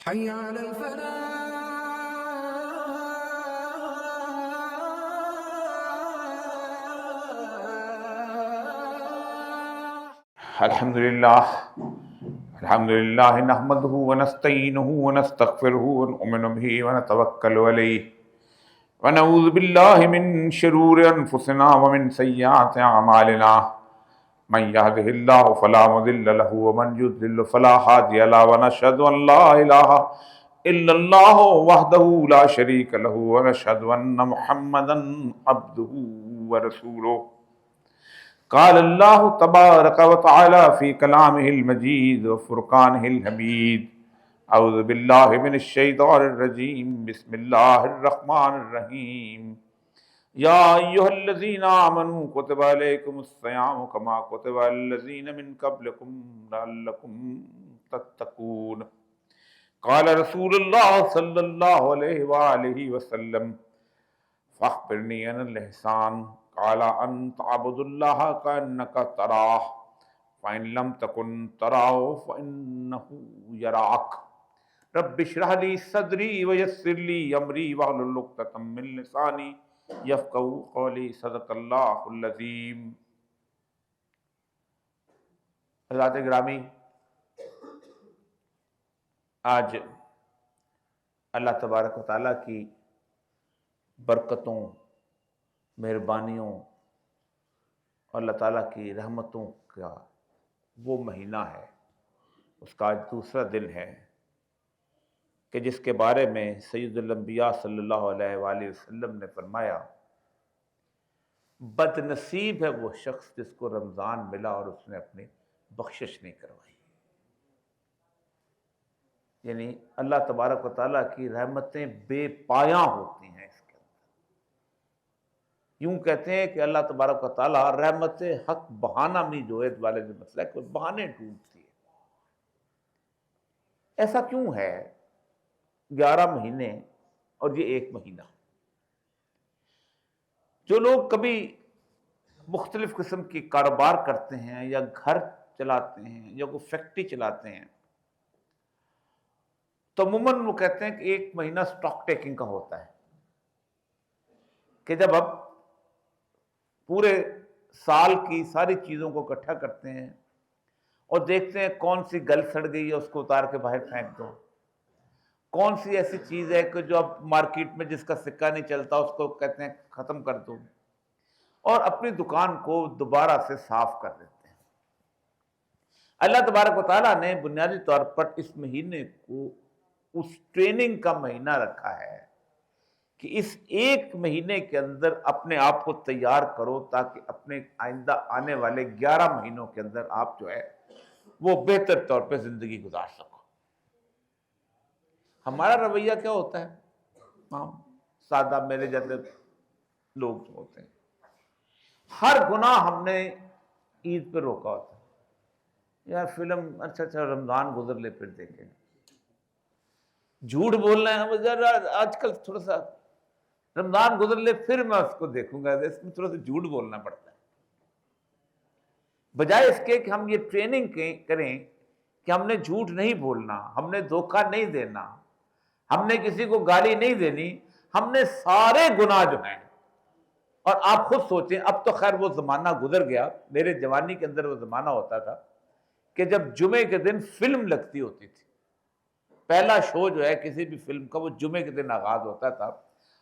حي على الفلاح. الحمد لله نحمده ونستعينه ونستغفره ونؤمن به ونتوكل عليه ونعوذ بالله من شرور أنفسنا ومن سيئات أعمالنا من يهده الله فلا مضل له ومن يضلل فلا هادي له ونشهد أن لا إله إلا الله وحده لا شريك له ونشهد أن محمدا عبده ورسوله. قال الله تبارك وتعالى في كلامه المجيد وفرقانه الحميد. اعوذ بالله من الشيطان الرجيم. بسم الله الرحمن الرحيم. يا ايها الذين آمنوا كتب عليكم الصيام كما كتب على الذين من قبلكم لعلكم تتقون. قال رسول الله صلى الله عليه وآله وسلم فاخبرني عن الإحسان. قال أن تعبد الله كأنك تراه فإن لم تكن تراه فإنه يراك. رب اشرح لي صدري ويسر لي أمري واحلل عقدة من لساني يفقهوا قولي. صدق اللہ العظیم. حضرات گرامی، آج اللہ تبارک و تعالیٰ کی برکتوں، مہربانیوں اور اللہ تعالیٰ کی رحمتوں کا وہ مہینہ ہے، اس کا آج دوسرا دن ہے کہ جس کے بارے میں سید الانبیاء صلی اللہ علیہ وآلہ وسلم نے فرمایا، بد نصیب ہے وہ شخص جس کو رمضان ملا اور اس نے اپنی بخشش نہیں کروائی. یعنی اللہ تبارک و تعالیٰ کی رحمتیں بے پایاں ہوتی ہیں. اس کے اندر یوں کہتے ہیں کہ اللہ تبارک و تعالیٰ رحمت حق بہانہ میں جو ہے والے جو مسئلہ ہے کہ بہانے ڈھونڈتی ہے. ایسا کیوں ہے؟ 11 مہینے اور یہ ایک مہینہ. جو لوگ کبھی مختلف قسم کی کاروبار کرتے ہیں یا گھر چلاتے ہیں یا کوئی فیکٹری چلاتے ہیں تو عموماً وہ کہتے ہیں کہ ایک مہینہ سٹاک ٹیکنگ کا ہوتا ہے کہ جب اب پورے سال کی ساری چیزوں کو اکٹھا کرتے ہیں اور دیکھتے ہیں کون سی گل سڑ گئی ہے اس کو اتار کے باہر پھینک دو، کون سی ایسی چیز ہے کہ جو اب مارکیٹ میں جس کا سکہ نہیں چلتا اس کو کہتے ہیں ختم کر دو، اور اپنی دکان کو دوبارہ سے صاف کر دیتے ہیں. اللہ تبارک و تعالیٰ نے بنیادی طور پر اس مہینے کو اس ٹریننگ کا مہینہ رکھا ہے کہ اس ایک مہینے کے اندر اپنے آپ کو تیار کرو تاکہ اپنے آئندہ آنے والے 11 مہینوں کے اندر آپ جو ہے وہ بہتر طور پہ زندگی گزار سکو. ہمارا رویہ کیا ہوتا ہے؟ ہم سادہ میرے جیسے لوگ ہوتے ہیں، ہر گناہ ہم نے عید پہ روکا ہوتا ہے. یار فلم اچھا رمضان گزر لے پھر دیکھیں. جھوٹ بولنا ہے آج کل تھوڑا سا رمضان گزر لے پھر میں اس کو دیکھوں گا، اس میں تھوڑا سا جھوٹ بولنا پڑتا ہے. بجائے اس کے کہ ہم یہ ٹریننگ کریں کہ ہم نے جھوٹ نہیں بولنا، ہم نے دھوکہ نہیں دینا، ہم نے کسی کو گالی نہیں دینی، ہم نے سارے گناہ جو ہیں. اور آپ خود سوچیں، اب تو خیر وہ زمانہ گزر گیا، میرے جوانی کے اندر وہ زمانہ ہوتا تھا کہ جب جمعے کے دن فلم لگتی ہوتی تھی. پہلا شو جو ہے کسی بھی فلم کا وہ جمعے کے دن آغاز ہوتا تھا،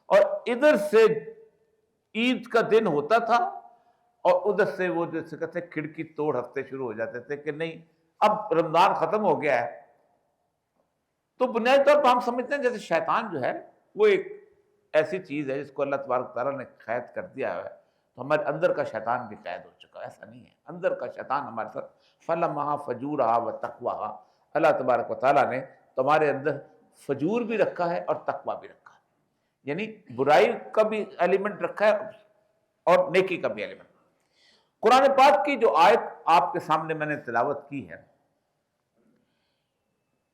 اور ادھر سے عید کا دن ہوتا تھا اور ادھر سے وہ جیسے کہتے ہیں کھڑکی توڑ ہفتے شروع ہو جاتے تھے کہ نہیں اب رمضان ختم ہو گیا ہے. تو بنیادی طور پر ہم سمجھتے ہیں جیسے شیطان جو ہے وہ ایک ایسی چیز ہے جس کو اللہ تبارک تعالیٰ نے قید کر دیا ہے، تو ہمارے اندر کا شیطان بھی قید ہو چکا ہے. ایسا نہیں ہے، اندر کا شیطان ہمارے ساتھ فَلَمَّهَا فَجُورَهَا وَتَقْوَاهَا. اللہ تبارک و تعالیٰ نے تمہارے اندر فجور بھی رکھا ہے اور تقویٰ بھی رکھا ہے، یعنی برائی کا بھی ایلیمنٹ رکھا ہے اور نیکی کا بھی ایلیمنٹ. قرآن پاک کی جو آیت آپ کے سامنے میں نے تلاوت کی ہے،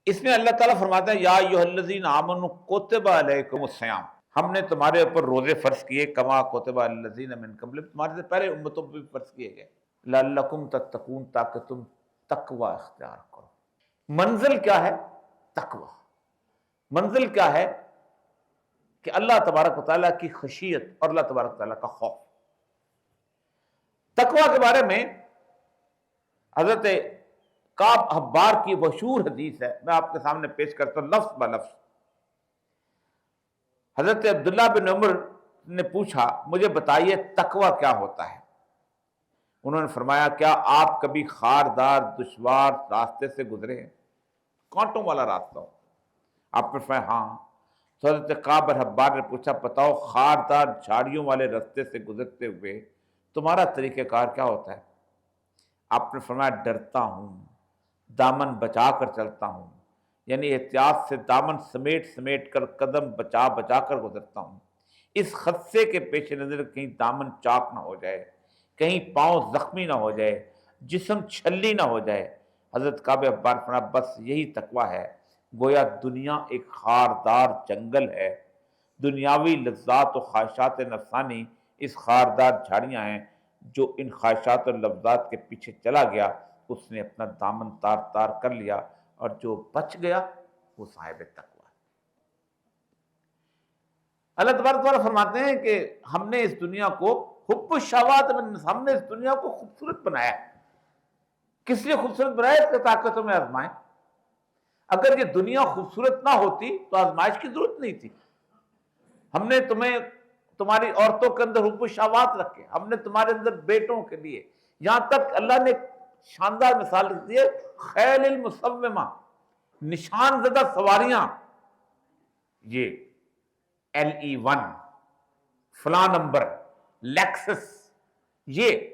اس میں اللہ تعالیٰ فرماتا ہے یا ایھا الذین آمنوا کتب علیکم الصیام، ہم نے تمہارے اوپر روزے فرض کیے کما کتب علی الذین من قبلکم، تمہارے سے پہلے امتوں پہ بھی فرض کیے گئے، لعلکم تتقون، تاکہ تم تقوی اختیار کرو. منزل کیا ہے؟ تقوی. منزل کیا ہے کہ اللہ تبارک و تعالیٰ کی خشیت اور اللہ تبارک و تعالیٰ کا خوف۔ تقوی کے بارے میں حضرت کعب حبار کی مشہور حدیث ہے، میں آپ کے سامنے پیش کرتا ہوں لفظ بہ لفظ۔ حضرت عبداللہ بن عمر نے پوچھا مجھے بتائیے تقوی کیا ہوتا ہے؟ انہوں نے فرمایا کیا آپ کبھی خاردار دشوار راستے سے گزرے ہیں، کانٹوں والا راستہ ہو؟ آپ نے فرمایا ہاں۔ تو حضرت کعب بن حبار نے پوچھا بتاؤ خاردار جھاڑیوں والے راستے سے گزرتے ہوئے تمہارا طریقہ کار کیا ہوتا ہے؟ آپ نے فرمایا ڈرتا ہوں، دامن بچا کر چلتا ہوں، یعنی احتیاط سے دامن سمیٹ سمیٹ کر قدم بچا بچا کر گزرتا ہوں، اس خدشے کے پیش نظر کہیں دامن چاک نہ ہو جائے، کہیں پاؤں زخمی نہ ہو جائے، جسم چھلی نہ ہو جائے۔ حضرت کعب حبار فرمایا بس یہی تقویٰ ہے، گویا دنیا ایک خاردار جنگل ہے، دنیاوی لذات و خواہشات نفسانی اس خاردار جھاڑیاں ہیں، جو ان خواہشات اور لذات کے پیچھے چلا گیا اس نے اپنا دامن تار تار کر لیا، اور جو بچ گیا وہ صاحب تقویٰ ہے۔ اللہ تبارک تعالیٰ فرماتے ہیں کہ ہم نے اس دنیا کو حب الشہوات ہم نے اس دنیا کو خوبصورت بنایا ہے۔ کس لیے خوبصورت بنایا؟ اس کے تاکہ تمہیں آزمائیں۔ اگر یہ دنیا خوبصورت نہ ہوتی تو آزمائش کی ضرورت نہیں تھی۔ ہم نے تمہاری عورتوں کے اندر حب الشہوات رکھے، ہم نے تمہارے اندر بیٹوں کے لیے، یہاں تک اللہ نے شاندار مثال دی ہے خیل المسومہ، نشان زدہ سواریاں، یہ LE1 فلاں نمبر لیکسس، یہ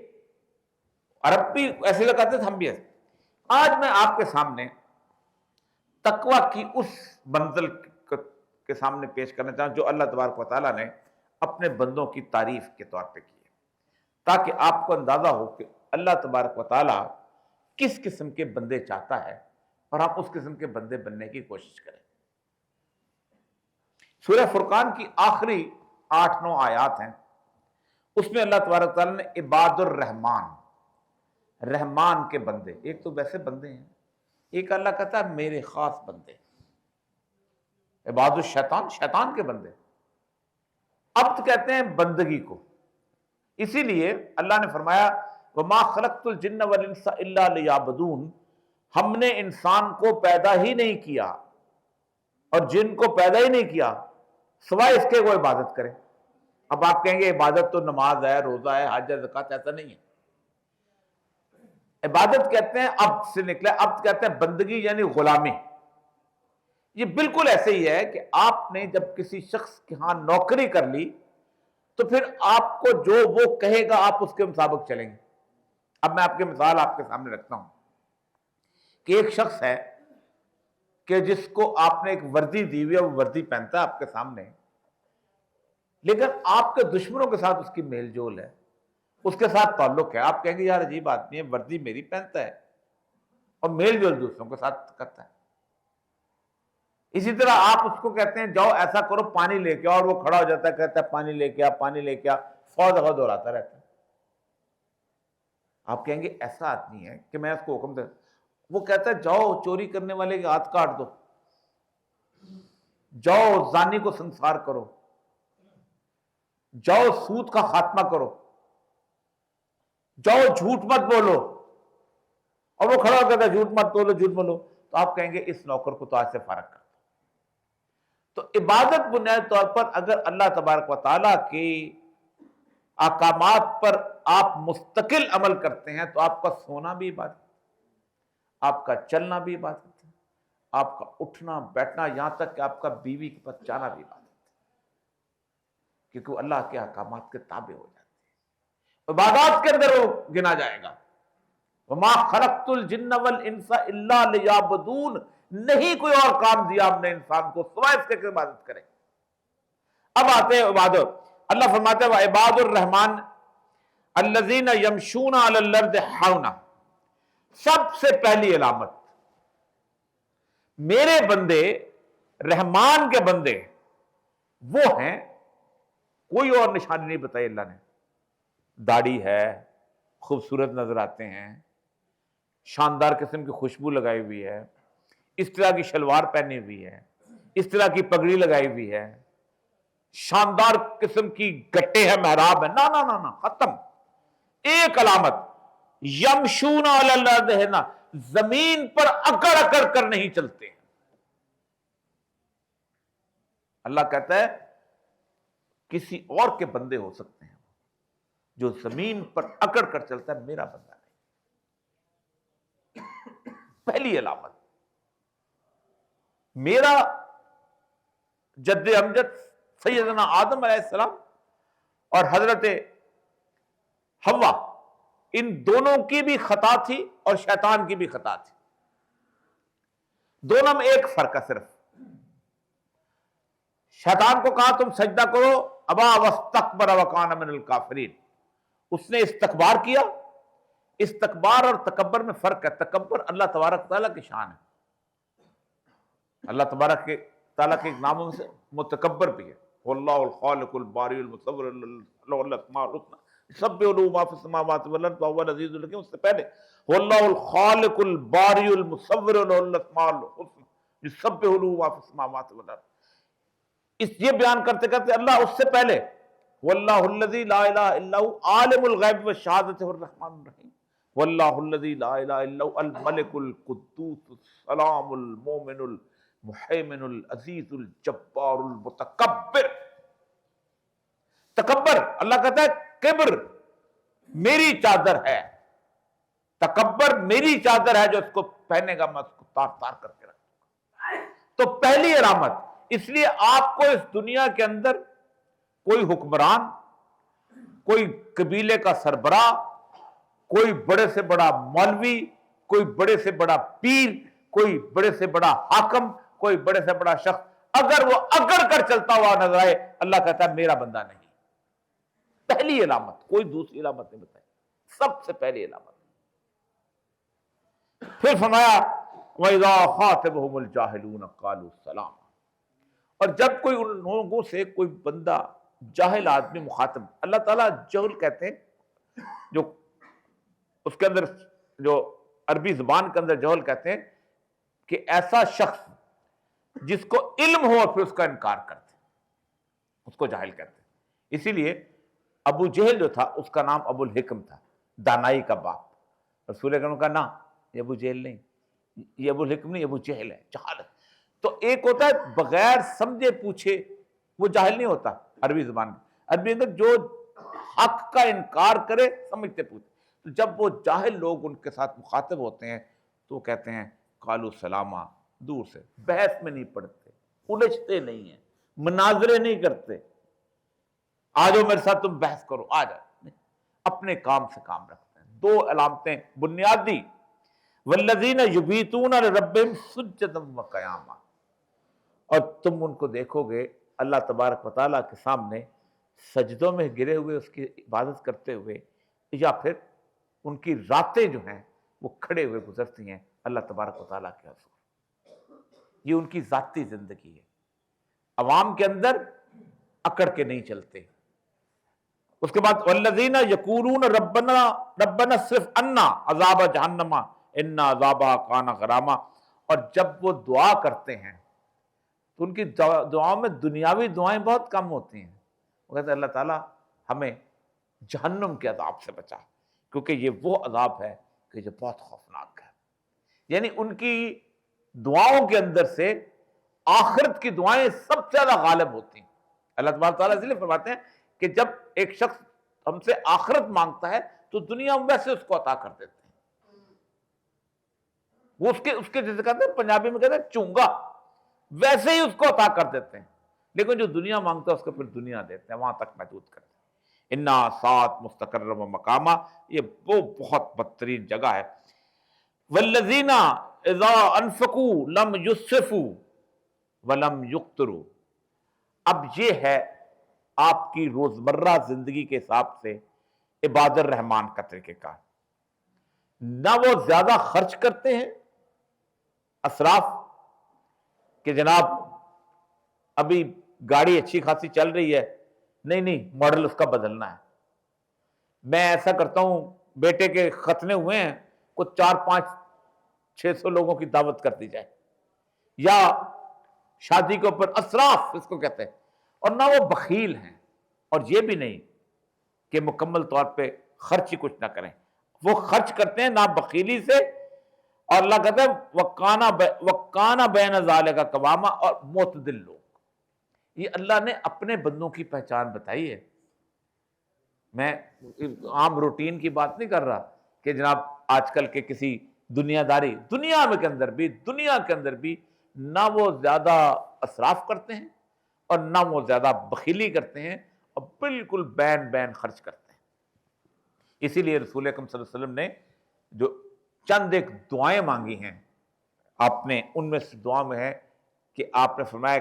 عرب بھی ایسے لگاتے تھے، ہم بھی ایسے۔ آج میں آپ کے سامنے تقویٰ کی اس منزل کے سامنے پیش کرنا چاہوں جو اللہ تبارک و تعالیٰ نے اپنے بندوں کی تعریف کے طور پہ کی ہے، تاکہ آپ کو اندازہ ہو کہ اللہ تبارک و تعالیٰ کس قسم کے بندے چاہتا ہے اور آپ اس قسم کے بندے بننے کی کوشش کریں۔ سورہ فرقان کی آخری 8-9 آیات ہیں، اس میں اللہ تبارک و تعالیٰ نے عباد الرحمن، رحمان کے بندے، ایک تو ویسے بندے ہیں، ایک اللہ کہتا ہے میرے خاص بندے، عباد الشیطان، شیطان کے بندے، عبد کہتے ہیں بندگی کو۔ اسی لیے اللہ نے فرمایا وَمَا خَلَقْتُ الْجِنَّ وَالْإِنسَ إِلَّا لِيَعْبُدُونَ، ہم نے انسان کو پیدا ہی نہیں کیا اور جن کو پیدا ہی نہیں کیا سوائے اس کے وہ عبادت کرے۔ اب آپ کہیں گے عبادت تو نماز ہے، روزہ ہے، حج ہے، زکوٰۃ، ایسا نہیں ہے۔ عبادت کہتے ہیں عبد سے نکلا، عبد کہتے ہیں بندگی یعنی غلامی۔ یہ بالکل ایسے ہی ہے کہ آپ نے جب کسی شخص کے ہاں نوکری کر لی تو پھر آپ کو جو وہ کہے گا آپ اس کے مطابق چلیں گے۔ اب میں آپ کی مثال آپ کے سامنے رکھتا ہوں کہ ایک شخص ہے کہ جس کو آپ نے ایک وردی دی ہوئی ہے، وہ وردی پہنتا ہے آپ کے سامنے، لیکن آپ کے دشمنوں کے ساتھ اس کی میل جول ہے، اس کے ساتھ تعلق ہے۔ آپ کہیں گے یار عجیب آدمی ہے، وردی میری پہنتا ہے اور میل جول دوسروں کے ساتھ کرتا ہے۔ اسی طرح آپ اس کو کہتے ہیں جاؤ ایسا کرو، پانی لے کے آؤ، اور وہ کھڑا ہو جاتا ہے، کہتا ہے پانی لے کے آ، پانی لے کے آ، 100 دفعہ دہراتا رہتا ہے۔ آپ کہیں گے ایسا آدمی ہے کہ میں اس کو حکم دے، وہ کہتا ہے جاؤ چوری کرنے والے کے ہاتھ کاٹ دو، جاؤ زانی کو سنسار کرو، جاؤ سود کا خاتمہ کرو، جاؤ جھوٹ مت بولو، اور وہ کھڑا ہو کہتا ہے جھوٹ مت بولو، جھوٹ بولو، تو آپ کہیں گے اس نوکر کو تو آج سے فارغ کر۔ تو عبادت بنیادی طور پر اگر اللہ تبارک و تعالیٰ کے احکامات پر آپ مستقل عمل کرتے ہیں تو آپ کا سونا بھی عبادت، آپ کا چلنا بھی عبادت ہے، آپ کا اٹھنا بیٹھنا، یہاں تک کہ آپ کا بیوی کے پاس جانا بھی عبادت ہے، کیونکہ وہ اللہ کے احکامات کے تابع ہو جاتے ہیں، عبادات کے اندر وہ گنا جائے گا۔ وَمَا خَلَقْتُ الْجِنَّ وَالْإِنسَ إِلَّا لِيَعْبُدُونَ، نہیں کوئی اور کام دیا ہم نے انسان کو سوائے اس کے کہ عبادت کرے۔ اب آتے ہیں عبادت، اللہ فرماتے ہیں وَعِبَادُ الرَّحْمَنِ الَّذِينَ يَمْشُونَ عَلَى الْأَرْضِ حَوْنًا، سب سے پہلی علامت میرے بندے رحمان کے بندے وہ ہیں، کوئی اور نشانی نہیں بتائی اللہ نے، داڑھی ہے، خوبصورت نظر آتے ہیں، شاندار قسم کی خوشبو لگائی ہوئی ہے، اس طرح کی شلوار پہنی ہوئی ہے، اس طرح کی پگڑی لگائی ہوئی ہے، شاندار قسم کی گٹے ہیں، محراب ہے، نہ نہ نہ نہ، ختم. ایک علامت، یمشون علی الارض ہونا، زمین پر اکڑ اکڑ کر نہیں چلتے. اللہ کہتا ہے کسی اور کے بندے ہو سکتے ہیں، جو زمین پر اکڑ کر چلتا ہے، میرا بندہ نہیں. پہلی علامت، میرا جد امجد سیدنا آدم علیہ السلام اور حضرت حوا، ان دونوں کی بھی خطا تھی اور شیطان کی بھی خطا تھی. دونوں میں ایک فرق ہے صرف. شیطان کو کہا تم سجدہ کرو، ابا واستکبر وکان من الکافرین، اس نے استکبار کیا. استکبار اور تکبر میں فرق ہے. تکبر اللہ تبارک تعالیٰ کی شان ہے. اللہ تبارک کے تعالیٰ کے ناموں میں سے متکبر بھی ہے. واللہ الخالق الباری المصور له الاسماء الحسنى يسبح له ما في السماوات والارض وهو العزيز الحكيم. اس سے پہلے واللہ الخالق الباری المصور له الاسماء الحسنى يسبح له ما في السماوات والارض. اس یہ بیان کرتے کرتے اللہ اس سے پہلے واللہ الذی لا الہ الا هو عالم الغیب والشہادۃ الرحمن الرحیم. واللہ الذی لا الہ الا هو الملک القدوس السلام المؤمن المحیمن العزیز الجبار المتکبر. تکبر، اللہ کہتا ہے کبر میری چادر ہے، تکبر میری چادر ہے، جو اس کو پہنے گا میں اس کو تار تار کر کے رکھوں گا. تو پہلی علامت، اس لیے آپ کو اس دنیا کے اندر کوئی حکمران، کوئی قبیلے کا سربراہ، کوئی بڑے سے بڑا مولوی، کوئی بڑے سے بڑا پیر، کوئی بڑے سے بڑا حاکم، کوئی بڑے سے بڑا شخص اگر وہ اکڑ کر چلتا ہوا نظر آئے، اللہ کہتا ہے میرا بندہ نہیں. پہلی علامت، کوئی دوسری علامت نہیں بتائی، سب سے پہلی علامت. پھر فرمایا وَإِذَا خَاطَبَهُمُ الْجَاهِلُونَ قَالُوا سَلَامًا. اور جب کوئی ان لوگوں سے کوئی بندہ جاہل آدمی مخاطب، اللہ تعالیٰ جہل کہتے ہیں جو اس کے اندر، جو عربی زبان کے اندر جہل کہتے ہیں کہ ایسا شخص جس کو علم ہو اور پھر اس کا انکار کرتے، اس کو جاہل کہتے ہیں. اسی لیے ابو جہل جو تھا اس کا نام ابو الحکم تھا، دانائی کا باپ. رسول اکرم کا نام یہ ابو جہل نہیں، یہ ابو الحکم نہیں، ابو جہل ہے، جہالت. تو ایک ہوتا ہے بغیر سمجھے پوچھے، وہ جاہل نہیں ہوتا عربی زبان میں. عربی اندر جو حق کا انکار کرے سمجھتے پوچھتے. تو جب وہ جاہل لوگ ان کے ساتھ مخاطب ہوتے ہیں تو وہ کہتے ہیں قالوا سلاما، دور سے، بحث میں نہیں پڑتے، الجھتے نہیں ہیں، مناظرے نہیں کرتے، آ جاؤ میرے ساتھ تم بحث کرو، آ جاؤ، اپنے کام سے کام رکھتے ہیں. دو علامتیں بنیادی، والذین یبیتون لربہم سجدا وقیاما. اور تم ان کو دیکھو گے اللہ تبارک و تعالیٰ کے سامنے سجدوں میں گرے ہوئے اس کی عبادت کرتے ہوئے، یا پھر ان کی راتیں جو ہیں وہ کھڑے ہوئے گزرتی ہیں اللہ تبارک و تعالیٰ کے حضور. یہ ان کی ذاتی زندگی ہے. عوام کے اندر اکڑ کے نہیں چلتے. اس کے بعد والذین یقولون ربنا اصرف عنا عذاب جہنم ان عذابہا کان غراما. اور جب وہ دعا کرتے ہیں تو ان کی دعاؤں میں دنیاوی دعائیں بہت کم ہوتی ہیں. وہ کہتے ہیں اللہ تعالیٰ ہمیں جہنم کے عذاب سے بچا، کیونکہ یہ وہ عذاب ہے کہ جو بہت خوفناک ہے. یعنی ان کی دعاؤں کے اندر سے آخرت کی دعائیں سب سے زیادہ غالب ہوتی ہیں. اللہ تبارک تعالیٰ اس لیے فرماتے ہیں کہ جب ایک شخص ہم سے آخرت مانگتا ہے تو دنیا میں ویسے اس کو عطا کر دیتے ہیں. وہ اس کے جیسے کہتے ہیں، پنجابی میں کہتے ہیں چونگا، ویسے ہی اس کو عطا کر دیتے ہیں. لیکن جو دنیا مانگتا ہے اس کو پھر دنیا دیتے ہیں، وہاں تک محدود کرتے ہیں. انا سات مستقر و مقامہ، یہ وہ بہت بدترین جگہ ہے. والذین اذا انفقوا لم یسرفوا ولم یقتروا. اب یہ ہے آپ کی روزمرہ زندگی کے حساب سے عباد الرحمان کا طریقہ کار. نہ وہ زیادہ خرچ کرتے ہیں اسراف، کہ جناب ابھی گاڑی اچھی خاصی چل رہی ہے، نہیں ماڈل اس کا بدلنا ہے. میں ایسا کرتا ہوں، بیٹے کے ختنے ہوئے ہیں، کچھ 400-500-600 لوگوں کی دعوت کر دی جائے، یا شادی کے اوپر اسراف اس کو کہتے ہیں، اور نہ وہ بخیل ہیں، اور یہ بھی نہیں کہ مکمل طور پہ خرچ ہی کچھ نہ کریں، وہ خرچ کرتے ہیں نہ بخیلی سے، اور اللہ کہتا ہے وَقَانَ بَيْنَ ذَلِكَ قَوَامًا، اور معتدل لوگ. یہ اللہ نے اپنے بندوں کی پہچان بتائی ہے. میں عام روٹین کی بات نہیں کر رہا کہ جناب آج کل کے کسی دنیا داری، دنیا کے اندر بھی نہ وہ زیادہ اسراف کرتے ہیں اور نہ وہ زیادہ بخیلی کرتے ہیں، اور بالکل بین خرچ کرتے ہیں. اسی لیے رسول اکرم صلی اللہ علیہ وسلم نے جو چند ایک دعائیں مانگی ہیں آپ نے، ان میں سے دعا میں ہے کہ آپ نے فرمایا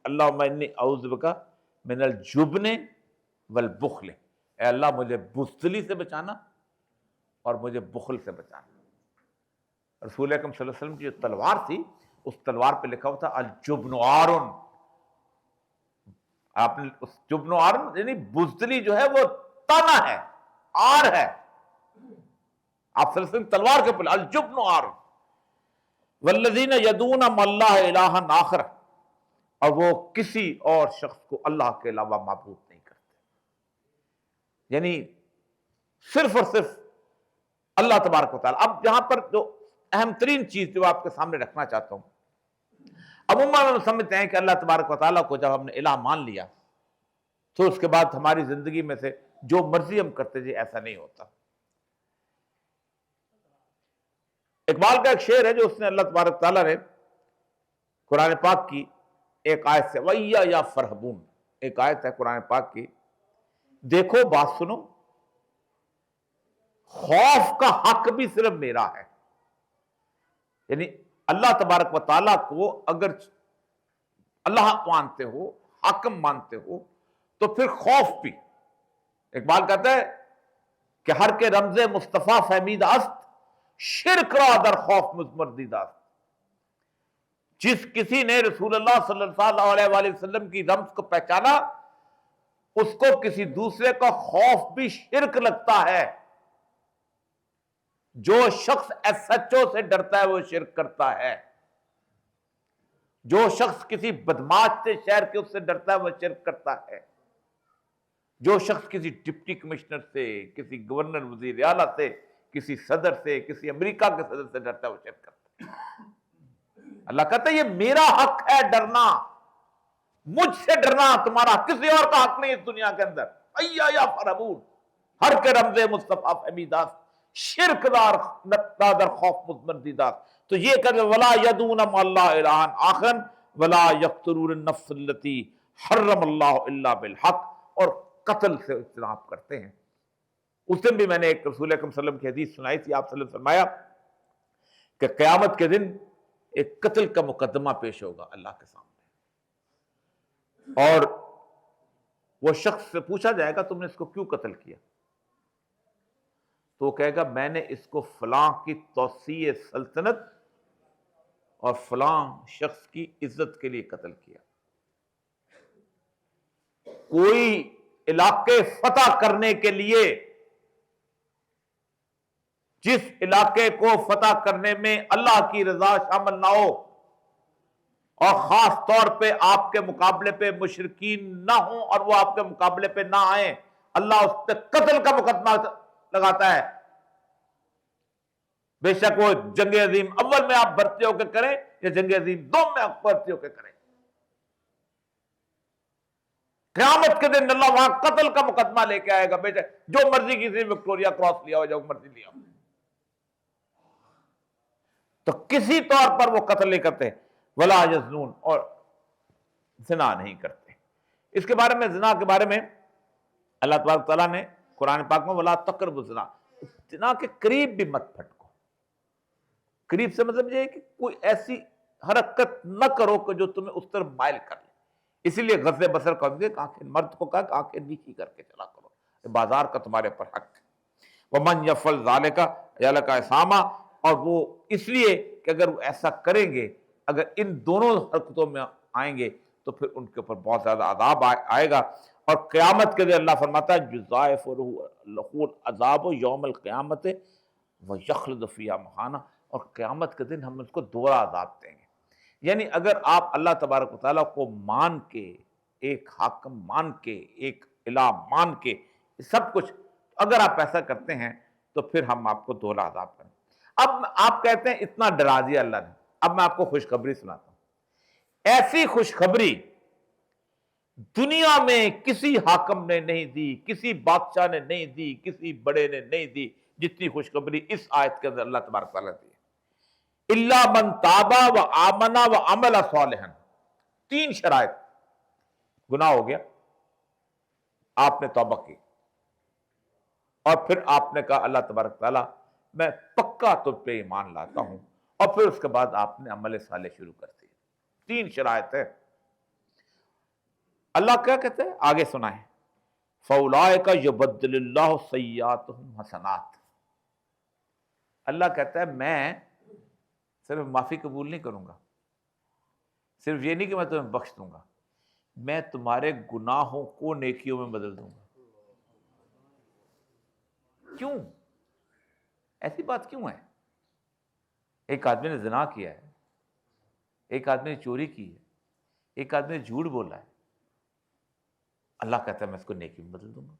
اللہم انی اعوذ بک من الجبن والبخل، اے اللہ مجھے بزدلی سے بچانا اور مجھے بخل سے بچانا. رسول اکرم صلی اللہ علیہ وسلم کی جو تلوار تھی، اس تلوار پہ لکھا ہوا تھا الجبن عارن. آپ نے اس جبن عارن یعنی بزدلی جو ہے وہ تانا ہے، آر ہے. آپ صلی اللہ علیہ وسلم تلوار کے اوپر الجبن عارن والذین یدعون مع اللہ الہا آخر، اور وہ کسی اور شخص کو اللہ کے علاوہ معبود نہیں کرتے، یعنی صرف اور صرف اللہ تبارک و تعالیٰ. اب یہاں پر جو اہم ترین چیز جو آپ کے سامنے رکھنا چاہتا ہوں، عموماً ہم سمجھتے ہیں کہ اللہ تبارک و تعالیٰ کو جب ہم نے الہ مان لیا تو اس کے بعد ہماری زندگی میں سے جو مرضی ہم کرتے جائیں. ایسا نہیں ہوتا. اقبال کا ایک شعر ہے جو اس نے اللہ تبارک تعالیٰ نے قرآن پاک کی ایک آیت سے، وَإِيَّا يَا فَرْحَبُونَ، ایک آیت ہے قرآن پاک کی، دیکھو بات سنو، خوف کا حق بھی صرف میرا ہے. یعنی اللہ تبارک و تعالیٰ کو اگر اللہ مانتے ہو، حاکم مانتے ہو، تو پھر خوف بھی. اقبال کہتا ہے کہ ہر کے رمز مصطفیٰ فہمید است، شرک را در خوف مزمردید است. جس کسی نے رسول اللہ صلی اللہ علیہ وآلہ وسلم کی رمز کو پہچانا، اس کو کسی دوسرے کا خوف بھی شرک لگتا ہے. جو شخص ایس ایچ او سے ڈرتا ہے وہ شرک کرتا ہے. جو شخص کسی بدماش سے شہر کے اس سے ڈرتا ہے وہ شرک کرتا ہے. جو شخص کسی ڈپٹی کمشنر سے، کسی گورنر وزیر اعلیٰ سے، کسی صدر سے، کسی امریکہ کے صدر سے ڈرتا ہے وہ شرک کرتا ہے. اللہ کہتا ہے یہ میرا حق ہے ڈرنا، مجھ سے ڈرنا، تمہارا کسی اور کا حق نہیں اس دنیا کے اندر. ایا یا فرحبون، ہر کے رمز مصطفیٰ فہمیداس، شرک در خوف مزمردیداس. تو یہ کہ ولا یدعون مع اللہ الہا آخر ولا یقتلون النفس التی حرم اللہ الا بالحق، اور قتل سے اجتناب کرتے ہیں. اس دن بھی میں نے ایک رسول اکرم صلی اللہ علیہ وسلم کی حدیث سنائی تھی. آپ صلی اللہ علیہ وسلم فرمایا کہ قیامت کے دن ایک قتل کا مقدمہ پیش ہوگا اللہ کے سامنے، اور وہ شخص سے پوچھا جائے گا تم نے اس کو کیوں قتل کیا؟ تو وہ کہے گا میں نے اس کو فلاں کی توسیع سلطنت اور فلاں شخص کی عزت کے لیے قتل کیا. کوئی علاقے فتح کرنے کے لیے، جس علاقے کو فتح کرنے میں اللہ کی رضا شامل نہ ہو، اور خاص طور پہ آپ کے مقابلے پہ مشرکین نہ ہوں اور وہ آپ کے مقابلے پہ نہ آئیں، اللہ اس پہ قتل کا مقدمہ لگاتا ہے. بے شک وہ جنگ عظیم اول میں آپ بھرتی ہو کے کریں یا جنگ عظیم دوم میں آپ بھرتی ہو کے کریں، قیامت کے دن اللہ وہاں قتل کا مقدمہ لے کے آئے گا. بے شک جو مرضی کسی وکٹوریا کراس لیا ہو، جو مرضی لیا ہو، تو کسی طور پر وہ قتل نہیں کرتے. ولا یزنون، اور زنا نہیں کرتے. اس کے بارے میں، زنا کے بارے میں اللہ تبارک تعالیٰ نے قرآن پاک میں ولا تقربوا الزنا، زنا کے قریب بھی مت پھٹکو. قریب سے مطلب یہ ہے کہ کوئی ایسی حرکت نہ کرو کہ جو تمہیں اس طرف مائل کر لے. اسی لیے غض بصر کا آنکھیں، مرد کو کہا کہ آنکھیں نیچی کر کے چلا کرو، بازار کا تمہارے پر حق ہے. ومن یفعل ذلک یلقا اثاما، اور وہ اس لیے کہ اگر وہ ایسا کریں گے، اگر ان دونوں حرکتوں میں آئیں گے تو پھر ان کے اوپر بہت زیادہ عذاب آئے گا. اور قیامت کے دن اللہ فرماتا ہے یضاعف لہ العذاب یوم القیامت ویخلد فیہا مہانا، اور قیامت کے دن ہم اس کو دوہرا عذاب دیں گے. یعنی اگر آپ اللہ تبارک و تعالیٰ کو مان کے، ایک حاکم مان کے، ایک الہ مان کے سب کچھ اگر آپ ایسا کرتے ہیں تو پھر ہم آپ کو دولا عذاب کریں۔ اب آپ کہتے ہیں اتنا ڈرا دیا اللہ نے، اب میں آپ کو خوشخبری سناتا ہوں۔ ایسی خوشخبری دنیا میں کسی حاکم نے نہیں دی، کسی بادشاہ نے نہیں دی، کسی بڑے نے نہیں دی جتنی خوشخبری اس آیت کے اندر اللہ تبارک تعالیٰ دی۔ الا من تابا و آمنا و عمل صالحا، 3 شرائط۔ گناہ ہو گیا، آپ نے توبہ کی، اور پھر آپ نے کہا اللہ تبارک تعالیٰ میں پکا تجھ پہ ایمان لاتا ہوں، اور پھر اس کے بعد آپ نے عمل صالح شروع کر دی۔ 3 شرائط ہے۔ اللہ کیا کہتے ہیں آگے سنائیں، فَأُولَٰئِكَ يُبَدِّلُ اللَّهُ سَيِّئَاتِهُمْ حَسَنَاتٍ۔ اللہ کہتا ہے میں صرف معافی قبول نہیں کروں گا، صرف یہ نہیں کہ میں تمہیں بخش دوں گا، میں تمہارے گناہوں کو نیکیوں میں بدل دوں گا۔ کیوں؟ ایسی بات کیوں ہے؟ ایک آدمی نے زنا کیا ہے، ایک آدمی نے چوری کی ہے، ایک آدمی نے جھوٹ بولا ہے، اللہ کہتا ہے میں اس کو نیکی میں بدل دوں گا۔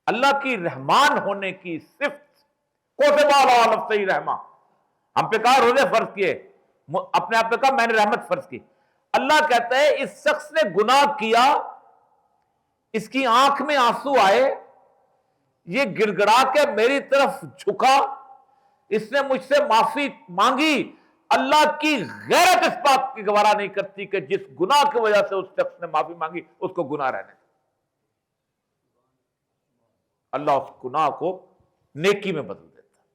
اللہ کی رحمان ہونے کی صفت کوتب علی نفسہ رحمہ، ہم پہ کہا روزے فرض کیے، اپنے آپ پہ کہا میں نے رحمت فرض کی۔ اللہ کہتا ہے اس شخص نے گناہ کیا، اس کی آنکھ میں آنسو آئے، یہ گڑ گڑا کے میری طرف جھکا، اس نے مجھ سے معافی مانگی۔ اللہ کی غیرت اس بات کی گوارا نہیں کرتی کہ جس گناہ کی وجہ سے اس شخص نے معافی مانگی اس کو گناہ رہنے دے۔ اللہ اس گناہ کو نیکی میں بدل دیتا ہے۔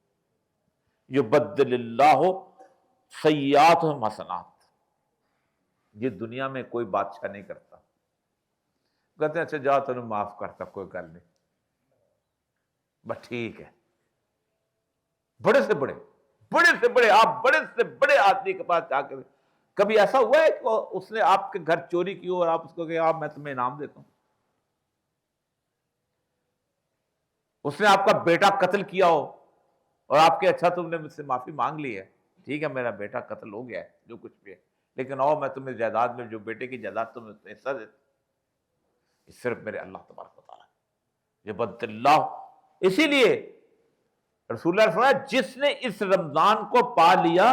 یبدل اللہ سیئاتہم حسنات۔ یہ دنیا میں کوئی بادشاہ نہیں کرتا۔ کہتے ہیں اچھا جاؤ تمہیں معاف کرتا، کوئی گل نہیں، بس ٹھیک ہے۔ بڑے سے بڑے آپ بڑے سے بڑے آدمی کے پاس جا کے کبھی ایسا ہوا ہے کہ اس نے آپ کے گھر چوری کی اور آپ اس کو کہا میں تمہیں انعام دیتا ہوں؟ اس نے آپ کا بیٹا قتل کیا ہو اور آپ کے اچھا تم نے مجھ سے معافی مانگ لی ہے، ٹھیک ہے میرا بیٹا قتل ہو گیا ہے جو کچھ بھی ہے، لیکن آؤ میں تمہیں جائیداد میں جو بیٹے کی جائیداد تمہیں حصہ دیتا ہوں، یہ صرف میرے اللہ تبارک و تعالیٰ یہ بدل اللہ۔ اسی لیے رسول اللہ صلی اللہ علیہ وسلم جس نے اس رمضان کو پا لیا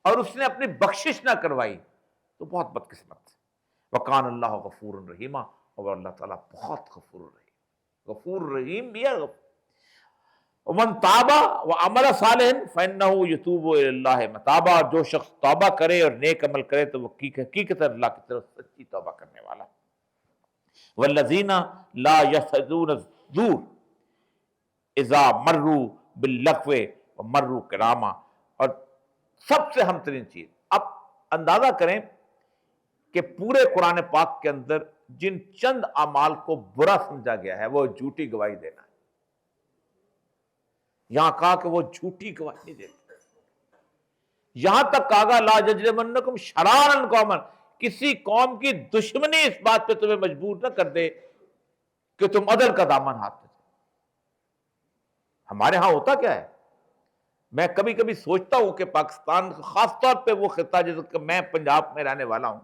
اور اس نے اپنی بخشش نہ کروائی تو بہت بدقسمت ہے۔ وکان اللہ غفور الرحیم، اور اللہ تعالیٰ بہت غفور الرحیم، غفور الرحیم بھی ہے۔ ومن تاب وعمل صالحا فانه يتوب الى الله متابا، جو شخص توبہ کرے اور نیک عمل کرے تو وہ حقیقت اللہ کی طرف سچی توبہ کرنے والا۔ والذین لا یشهدون الزور اذا مروا باللغو ومروا کراما۔ اور سب سے اہم ترین چیز، اب اندازہ کریں کہ پورے قرآن پاک کے اندر جن چند اعمال کو برا سمجھا گیا ہے وہ جھوٹی گواہی دینا ہے۔ یہاں کہا کہ وہ جھوٹی گواہی نہیں دیتے، یہاں تک کہا لا یجرمنکم شرارا قوما، کسی قوم کی دشمنی اس بات پہ تمہیں مجبور نہ کر دے کہ تم عدل کا دامن ہاتھ میں۔ ہمارے ہاں ہوتا کیا ہے، میں کبھی کبھی سوچتا ہوں کہ پاکستان خاص طور پہ وہ خطہ جس کہ میں پنجاب میں رہنے والا ہوں،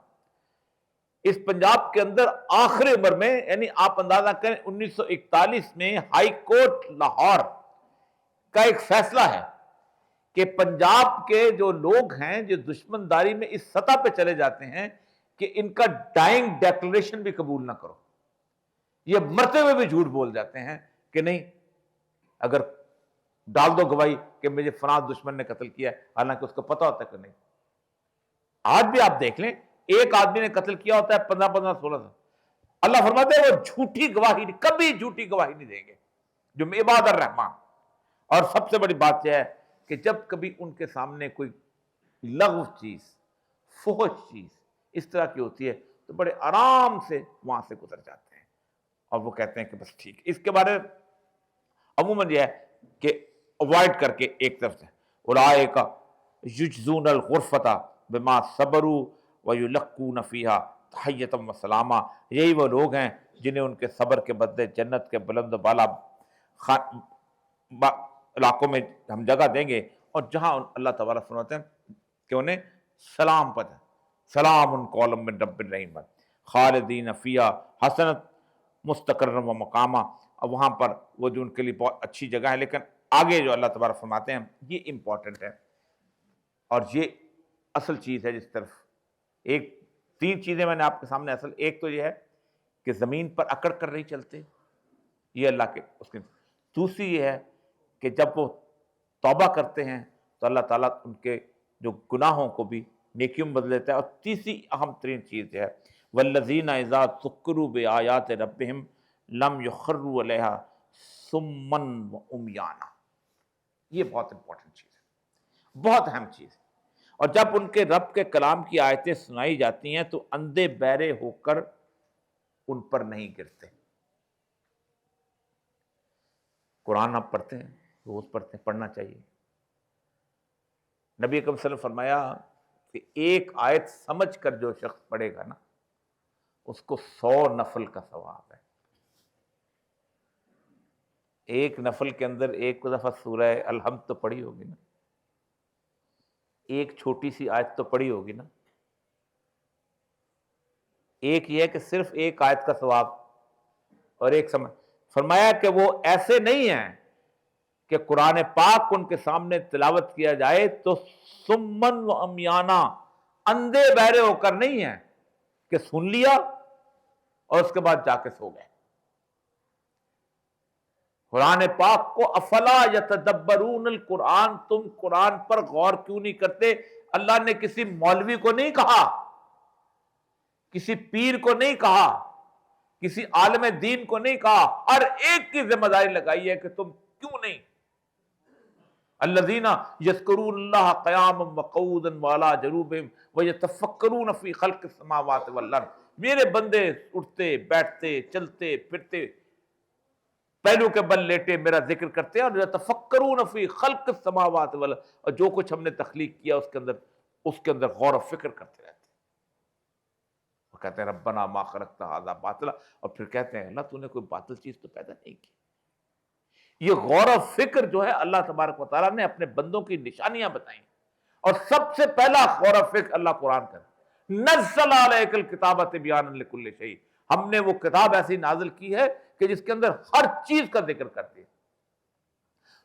اس پنجاب کے اندر آخری عمر میں، یعنی آپ اندازہ کریں 1941 میں ہائی کورٹ لاہور کا ایک فیصلہ ہے کہ پنجاب کے جو لوگ ہیں جو دشمنداری میں اس سطح پہ چلے جاتے ہیں کہ ان کا ڈائنگ ڈیکلریشن بھی قبول نہ کرو، یہ مرتے ہوئے بھی جھوٹ بول جاتے ہیں کہ نہیں اگر ڈال دو گواہی کہ مجھے فلاں دشمن نے قتل کیا ہے، حالانکہ اس کو پتا ہوتا ہے کہ نہیں۔ آج بھی آپ دیکھ لیں ایک آدمی نے قتل کیا ہوتا ہے 15 16 سال، اللہ فرماتے ہیں وہ جھوٹی گواہی کبھی جھوٹی گواہی نہیں دیں گے جو عباد الرحمان۔ اور سب سے بڑی بات یہ ہے کہ جب کبھی ان کے سامنے کوئی لغو چیز، فحش چیز اس طرح کی ہوتی ہے تو بڑے آرام سے وہاں سے گزر جاتے ہیں اور وہ کہتے ہیں کہ بس ٹھیک۔ اس کے بارے میں عموماً یہ ہے کہ اوائڈ کر کے ایک طرف سے اولئک یجزون الغرفۃ بما صبروا ویلقون فیہا تحیۃ وسلاما، یہی وہ لوگ ہیں جنہیں ان کے صبر کے بدلے جنت کے بلند و بالا علاقوں میں ہم جگہ دیں گے، اور جہاں اللہ تعالیٰ فرماتے ہیں کہ کہ انہیں سلام پتہ، سلام قولا من رب الرحیم، خالدین فیہا حسنت مستقرا و مقامہ. اب وہاں پر وہ جو ان کے لیے بہت اچھی جگہ ہے، لیکن آگے جو اللہ تبارک فرماتے ہیں یہ امپورٹنٹ ہے، اور یہ اصل چیز ہے جس طرف ایک 3 چیزیں میں نے آپ کے سامنے اصل. ایک تو یہ ہے کہ زمین پر اکڑ کر نہیں چلتے، یہ اللہ کے اس کے. دوسری یہ ہے کہ جب وہ توبہ کرتے ہیں تو اللہ تعالیٰ ان کے جو گناہوں کو بھی نیکیوں میں بدل دیتا ہے. اور تیسری اہم ترین چیز ہے والذین اذا ذکروا بآیات ربہم لم یخروا علیہا صما وعمیانا. یہ بہت امپورٹنٹ چیز ہے، بہت اہم چیز ہے. اور جب ان کے رب کے کلام کی آیتیں سنائی جاتی ہیں تو اندھے بہرے ہو کر ان پر نہیں گرتے. قرآن آپ پڑھتے ہیں، روز پڑھتے ہیں، پڑھنا چاہیے. نبی اکرم صلی اللہ علیہ وسلم نے فرمایا کہ ایک آیت سمجھ کر جو شخص پڑھے گا نا اس کو 100 نفل کا ثواب ہے. ایک نفل کے اندر ایک دفعہ سورہ الحمد تو پڑھی ہوگی نا، ایک چھوٹی سی آیت تو پڑھی ہوگی نا. ایک یہ ہے کہ صرف ایک آیت کا ثواب، اور ایک سمجھ. فرمایا کہ وہ ایسے نہیں ہیں کہ قرآن پاک ان کے سامنے تلاوت کیا جائے تو سمن و امیانہ، اندھے بہرے ہو کر نہیں ہیں کہ سن لیا اور اس کے بعد جا کے سو گئے. قرآن پاک کو افلا یتدبرون القرآن، تم قرآن پر غور کیوں نہیں کرتے؟ اللہ نے کسی مولوی کو نہیں کہا، کسی پیر کو نہیں کہا، کسی عالم دین کو نہیں کہا، ہر ایک کی ذمہ داری لگائی ہے کہ تم کیوں نہیں. الذین یذکرون اللہ قیاما وقعودا وعلی جنوبہم ویتفکرون فی خلق السماوات والارض. میرے بندے اٹھتے بیٹھتے چلتے پھرتے پہلو کے بل لیٹے میرا ذکر کرتے ہیں، اور یتفکرون فی خلق السماوات والارض، اور جو کچھ ہم نے تخلیق کیا اس کے اندر غور و فکر کرتے رہتے ہیں. وہ کہتے ہیں ربنا ما خلقت ھذا باطلا، اور پھر کہتے ہیں اللہ تو نے کوئی باطل چیز تو پیدا نہیں کی. یہ غور و فکر جو ہے اللہ تبارک و تعالیٰ نے اپنے بندوں کی نشانیاں بتائیں، اور سب سے پہلا غور و فکر اللہ قرآن کا. نزل علیک الکتاب تبیانا لکل شیء، ہم نے وہ کتاب ایسی نازل کی ہے کہ جس کے اندر ہر چیز کا ذکر کرتی ہے.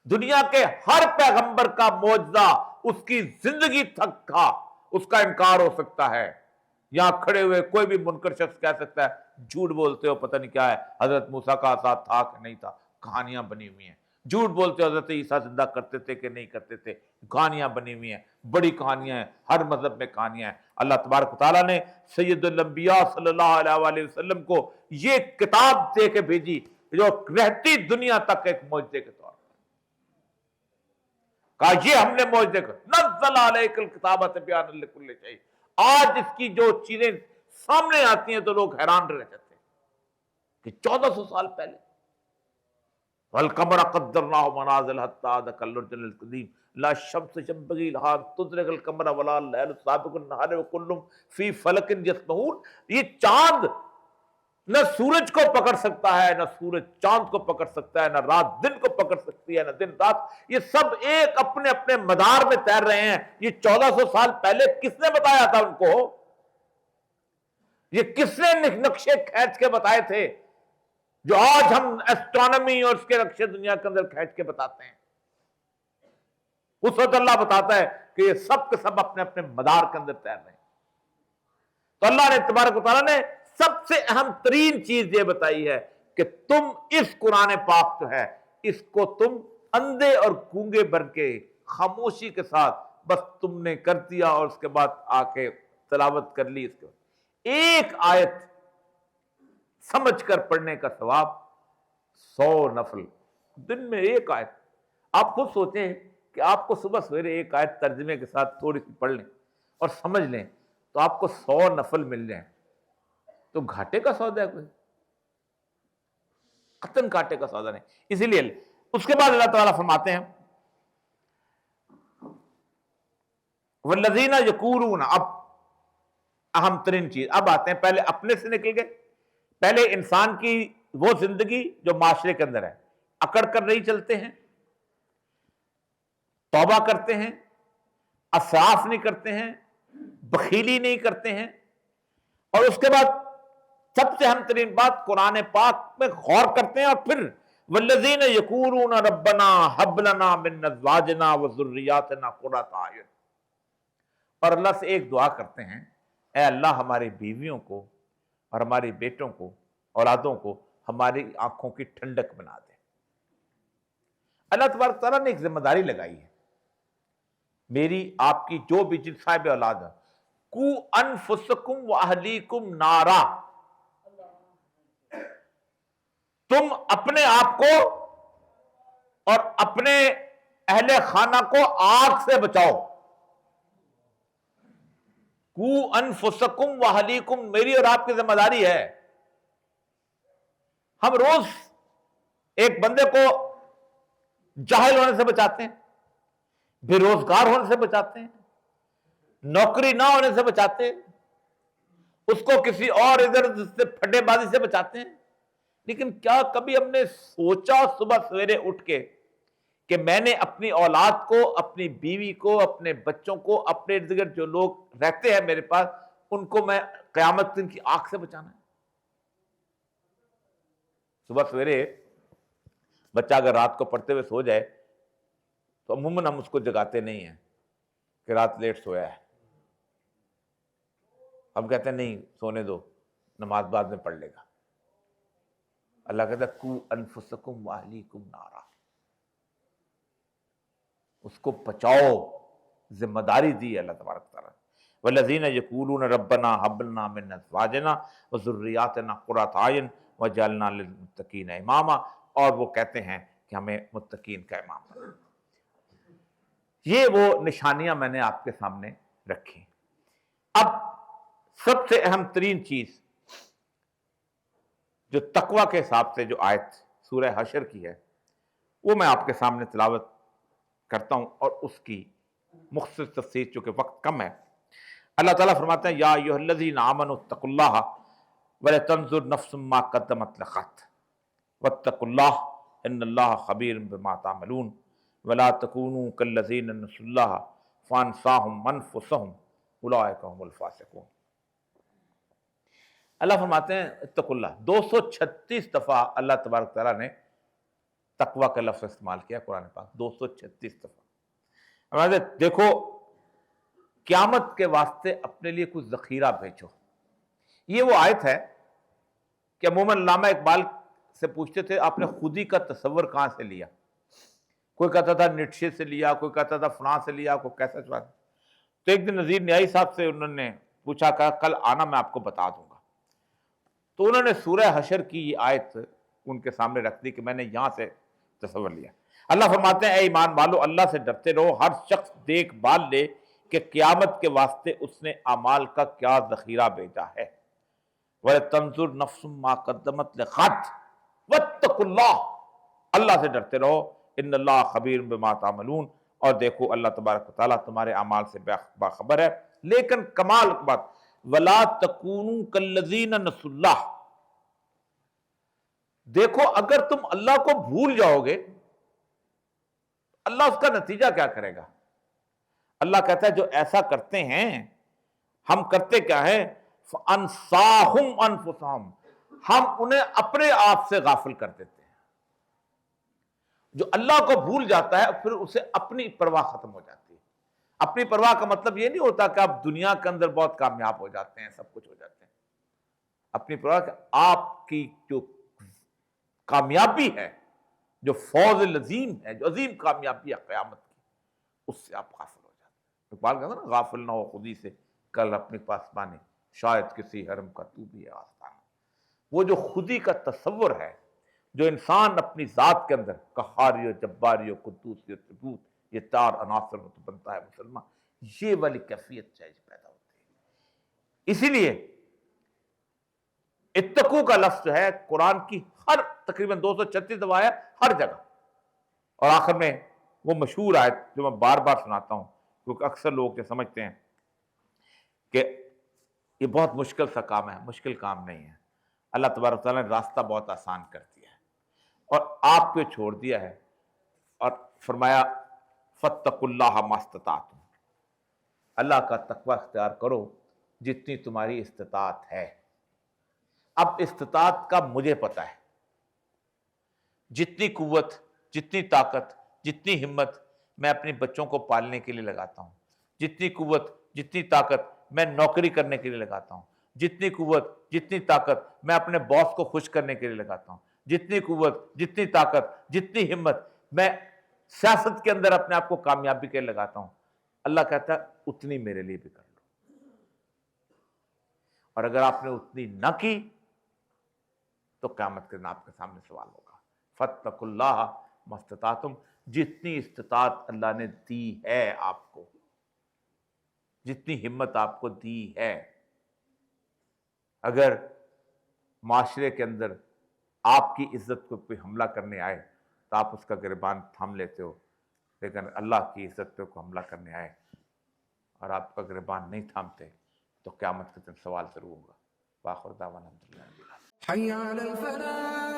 دنیا کے ہر پیغمبر کا معجزہ اس کی زندگی تک تھا، اس کا انکار ہو سکتا ہے. یہاں کھڑے ہوئے کوئی بھی منکر شخص کہہ سکتا ہے جھوٹ بولتے ہو، پتہ نہیں کیا ہے، حضرت موسیٰ کا عصا تھا کہ نہیں تھا، کہانیاں بنی ہوئی ہیں. جھوٹ بولتے ہو حضرت عیسیٰ زندہ کرتے تھے کہ نہیں کرتے تھے، کہانیاں بنی ہوئی ہیں، بڑی کہانیاں ہیں، ہر مذہب میں کہانیاں ہیں. اللہ تبارک و تعالیٰ نے سید الانبیاء صلی اللہ علیہ وآلہ وسلم کو یہ کتاب دے کے بھیجی جو رہتی دنیا تک ایک معجزے کے طور پر. کہا یہ ہم نے معجزے کا نزل علیک الکتاب تبیانا لکل شیء. آج اس کی جو چیزیں سامنے آتی ہیں تو لوگ حیران رہ جاتے ہیں کہ 1400 سال پہلے وَالْقَمَرَ قَدَّرْنَاهُ مَنَازِلَ حَتَّىٰ عَادَ كَالْعُرْجُونِ الْقَدِيمِ لَا الشَّمْسُ يَنبَغِي لَهَا أَن تُدْرِكَ الْقَمَرَ وَلَا اللَّيْلُ سَابِقُ النَّهَارِ وَكُلٌّ فِي فَلَكٍ يَسْبَحُونَ. یہ چاند نہ سورج کو پکڑ سکتا ہے، نہ سورج چاند کو پکڑ سکتا ہے، نہ رات دن کو پکڑ سکتی ہے، نہ دن رات. یہ سب ایک اپنے اپنے مدار میں تیر رہے ہیں. یہ 1400 سال پہلے کس نے بتایا تھا ان کو؟ یہ کس نے نقشے کھینچ کے بتائے تھے جو آج ہم ایسٹرونومی اور اس کے نقشے دنیا کے اندر کھینچ کے بتاتے ہیں؟ اس وقت اللہ بتاتا ہے کہ یہ سب کے سب اپنے اپنے مدار کے اندر تیر رہے ہیں. تو اللہ نے تبارک و تعالیٰ نے سب سے اہم ترین چیز یہ بتائی ہے کہ تم اس قرآن پاک جو ہے اس کو تم اندھے اور گونگے بن کے خاموشی کے ساتھ بس تم نے کر دیا، اور اس کے بعد آ کے تلاوت کر لی. اس کے بعد ایک آیت سمجھ کر پڑھنے کا ثواب 100 نفل. دن میں ایک آیت. آپ خود سوچیں کہ آپ کو صبح سویرے ایک آیت ترجمے کے ساتھ تھوڑی سی پڑھ لیں اور سمجھ لیں تو آپ کو 100 نفل مل جائیں تو گھاٹے کا سودا ہے کوئی؟ قطعاً گھاٹے کا سودا نہیں. اسی لیے اس کے بعد اللہ تعالیٰ فرماتے ہیں والذین یقولون. اب اہم ترین چیز اب آتے ہیں، پہلے اپنے سے نکل گئے. پہلے انسان کی وہ زندگی جو معاشرے کے اندر ہے، اکڑ کر نہیں چلتے ہیں، توبہ کرتے ہیں، اسراف نہیں کرتے ہیں، بخیلی نہیں کرتے ہیں، اور اس کے بعد سب سے اہم ترین بات قرآن پاک میں غور کرتے ہیں، اور پھر والذین یقولون ربنا ھب لنا من ازواجنا وذریاتنا قرۃ اعین، اور اللہ سے ایک دعا کرتے ہیں، اے اللہ ہماری بیویوں کو اور ہمارے بیٹوں کو، اولادوں کو ہماری آنکھوں کی ٹھنڈک بنا دے۔ اللہ تبارک تعالیٰ نے ایک ذمہ داری لگائی ہے، میری آپ کی جو بھی جن صاحب اولاد ہے، قو انفسکم واہلیکم نارا، تم اپنے آپ کو اور اپنے اہل خانہ کو آگ سے بچاؤ۔ قو انفسکم واہلیکم، میری اور آپ کی ذمہ داری ہے۔ ہم روز ایک بندے کو جاہل ہونے سے بچاتے ہیں، بے روزگار ہونے سے بچاتے ہیں، نوکری نہ ہونے سے بچاتے ہیں، اس کو کسی اور ادھر سے پھڈے بازی سے بچاتے ہیں، لیکن کیا کبھی ہم نے سوچا صبح سویرے اٹھ کے کہ میں نے اپنی اولاد کو، اپنی بیوی کو، اپنے بچوں کو، اپنے ارد گرد جو لوگ رہتے ہیں میرے پاس، ان کو میں قیامت دن کی آگ سے بچانا ہے؟ صبح سویرے بچہ اگر رات کو پڑھتے ہوئے سو جائے تو عموماً ہم اس کو جگاتے نہیں ہیں کہ رات لیٹ سویا ہے، ہم کہتے ہیں نہیں سونے دو، نماز بعد میں پڑھ لے گا۔ اللہ کہتا ہے قو انفسکم واہلیکم نارا، اس کو بچاؤ، ذمہ داری دی اللہ تبارک تعالیٰ۔ والذین یقولون ربنا ھب لنا من ازواجنا وذریاتنا قرۃ اعین وجعلنا للمتقین اماما، اور وہ کہتے ہیں کہ ہمیں متقین کا امام بنا۔ یہ وہ نشانیاں میں نے آپ کے سامنے رکھی۔ اب سب سے اہم ترین چیز جو تقوی کے حساب سے جو آیت سورہ حشر کی ہے، وہ میں آپ کے سامنے تلاوت کرتا ہوں، اور اس کی مختصر تفسیر چونکہ وقت کم ہے۔ اللہ تعالیٰ فرماتے ہیں یا ایھا الذین آمنوا اتقوا اللہ ولتنظر نفس ما قدمت لغد واتقوا اللہ ان اللہ خبیر بما تعملون ولا تکونوا کالذین نسوا اللہ فانساہم انفسہم اولئک هم الفاسقون۔ اللہ فرماتے ہیں اتقوا اللہ، 236 دفعہ اللہ تبارک تعالیٰ نے تقوی کا لفظ استعمال کیا قرآن پاک، 236 دفعہ۔ ہمارے دیکھو قیامت کے واسطے اپنے لیے کچھ ذخیرہ بھیجو۔ یہ وہ آیت ہے کہ عموماً علامہ اقبال سے پوچھتے تھے آپ نے خودی کا تصور کہاں سے لیا؟ کوئی کہتا تھا نیٹشے سے لیا، کوئی کہتا تھا فلاں سے لیا، کوئی کیسا چاہتا۔ تو ایک دن نذیر نیائی صاحب سے انہوں نے پوچھا، کہا کل آنا میں آپ کو بتا دوں گا۔ تو انہوں نے سورہ حشر کی یہ آیت ان کے سامنے رکھ دی کہ میں نے یہاں سے تصور لیا۔ اللہ فرماتے ہیں اے ایمان والو اللہ سے ڈرتے رہو، ہر شخص دیکھ بھال لے کہ قیامت کے واسطے اس نے اعمال کا کیا ذخیرہ بھیجا ہے۔ وَلْتَنْظُرْ نَفْسٌ مَا قَدَّمَتْ لِغَدٍ وَاتَّقُوا اللَّهَ، اللہ سے ڈرتے رہو، ان اللہ خبیر بما تعملون، اور دیکھو اللہ تبارک و تعالیٰ تمہارے اعمال سے باخبر ہے۔ لیکن کمال کی بات وَلَا تَكُونُوا كَالَّذِينَ نَسُوا اللَّهَ، دیکھو اگر تم اللہ کو بھول جاؤ گے اللہ اس کا نتیجہ کیا کرے گا؟ اللہ کہتا ہے جو ایسا کرتے ہیں، ہم کرتے کیا ہے فَأَنْسَاهُمْ أَنفُسَهُمْ، ہم انہیں اپنے آپ سے غافل کر دیتے ہیں۔ جو اللہ کو بھول جاتا ہے پھر اسے اپنی پرواہ ختم ہو جاتی ہے۔ اپنی پرواہ کا مطلب یہ نہیں ہوتا کہ آپ دنیا کے اندر بہت کامیاب ہو جاتے ہیں، سب کچھ ہو جاتے ہیں۔ اپنی پرواہ کہ آپ کی جو کامیابی ہے، جو فوز العظیم ہے، جو عظیم کامیابی ہے قیامت کی، اس سے آپ غافل ہو جاتے ہیں۔ اقبال کہتا ہے نا غافل نہ ہو خودی سے کل اپنے پاس پانے، شاید کسی حرم کا تو بھی ہے آستانہ۔ وہ جو خودی کا تصور ہے جو انسان اپنی ذات کے اندر قہاری و جباری و قدوسی و ثبوت، یہ 4 عناصر میں تو بنتا ہے مسلمان، یہ والی کیفیت چاہیے پیدا ہوتی ہے۔ اسی لیے اتقو کا لفظ جو ہے قرآن کی ہر تقریباً 236 دفعہ ہے ہر جگہ، اور آخر میں وہ مشہور آیت جو میں بار بار سناتا ہوں کیونکہ اکثر لوگ یہ سمجھتے ہیں کہ یہ بہت مشکل سا کام ہے، مشکل کام نہیں ہے۔ اللہ تبارک تعالیٰ نے راستہ بہت آسان کر دیا ہے اور آپ پہ چھوڑ دیا ہے، اور فرمایا فَاتَّقُوا اللَّهَ مَا اسْتَطَعْتُمْ، اللہ کا تقوی اختیار کرو جتنی تمہاری استطاعت ہے۔ اب استطاعت کا مجھے پتہ ہے، جتنی قوت، جتنی طاقت، جتنی ہمت میں اپنے بچوں کو پالنے کے لیے لگاتا ہوں، جتنی قوت، جتنی طاقت میں نوکری کرنے کے لیے لگاتا ہوں، جتنی قوت، جتنی طاقت میں اپنے باس کو خوش کرنے کے لیے لگاتا ہوں، جتنی قوت، جتنی طاقت، جتنی ہمت میں سیاست کے اندر اپنے آپ کو کامیابی کے لیے لگاتا ہوں، اللہ کہتا ہے اتنی میرے لیے بھی کر لو۔ اور اگر آپ نے اتنی نہ کی تو قیامت کے دن آپ کے سامنے سوال ہوگا۔ فاتقوا اللہ ما استطعتم، جتنی استطاعت اللہ نے دی ہے آپ کو، جتنی ہمت آپ کو دی ہے، اگر معاشرے کے اندر آپ کی عزت کو کوئی حملہ کرنے آئے تو آپ اس کا گریبان تھام لیتے ہو، لیکن اللہ کی عزت پہ کوئی حملہ کرنے آئے اور آپ کا گریبان نہیں تھامتے تو قیامت کے دن سوال ضرور ہوگا۔ وآخر دعوانا الحمدللہ۔ حي على الفلاح